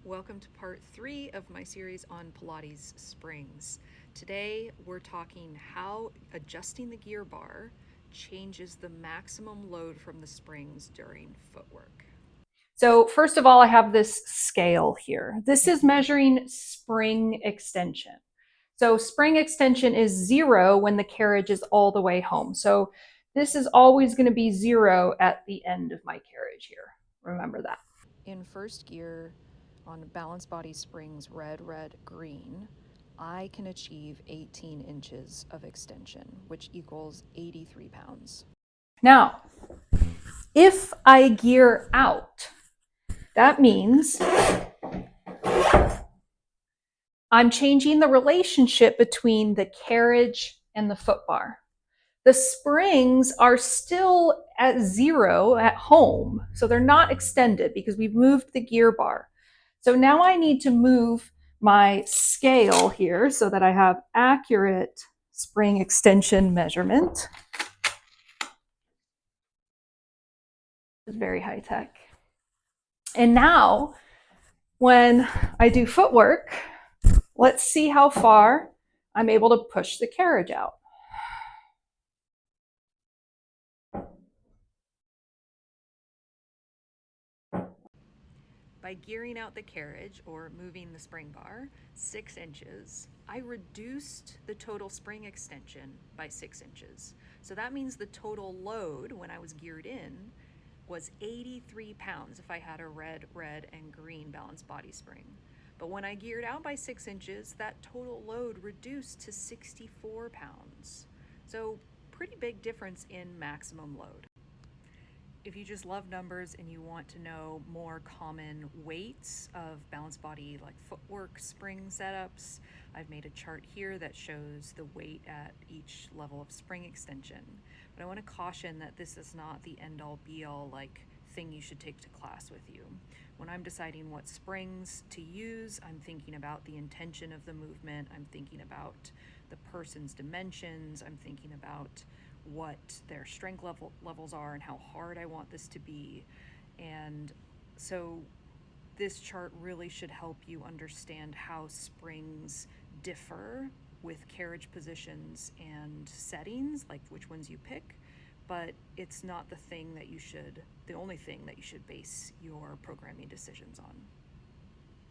Welcome to part 3 of my series on Pilates springs. Today we're talking how adjusting the gear bar changes the maximum load from the springs during footwork. So first of all, I have this scale here. This is measuring spring extension. So spring extension is 0 when the carriage is all the way home. So this is always going to be 0 at the end of my carriage here. Remember that. In first gear on balance body springs red, red, green, I can achieve 18 inches of extension, which equals 83 pounds. Now, if I gear out, that means I'm changing the relationship between the carriage and the foot bar. The springs are still at 0 at home, so they're not extended because we've moved the gear bar. So now I need to move my scale here so that I have accurate spring extension measurement. It's very high tech. And now when I do footwork, let's see how far I'm able to push the carriage out. By gearing out the carriage or moving the spring bar 6 inches, I reduced the total spring extension by 6 inches. So that means the total load when I was geared in was 83 pounds if I had a red, red, and green balanced body spring. But when I geared out by 6 inches, that total load reduced to 64 pounds. So pretty big difference in maximum load. If you just love numbers and you want to know more common weights of balanced body like footwork spring setups, I've made a chart here that shows the weight at each level of spring extension. But I want to caution that this is not the end all be all like thing you should take to class with you. When I'm deciding what springs to use, I'm thinking about the intention of the movement, I'm thinking about the person's dimensions, I'm thinking about what their strength levels are and how hard I want this to be. And so this chart really should help you understand how springs differ with carriage positions and settings, like which ones you pick, but it's not the only thing that you should base your programming decisions on.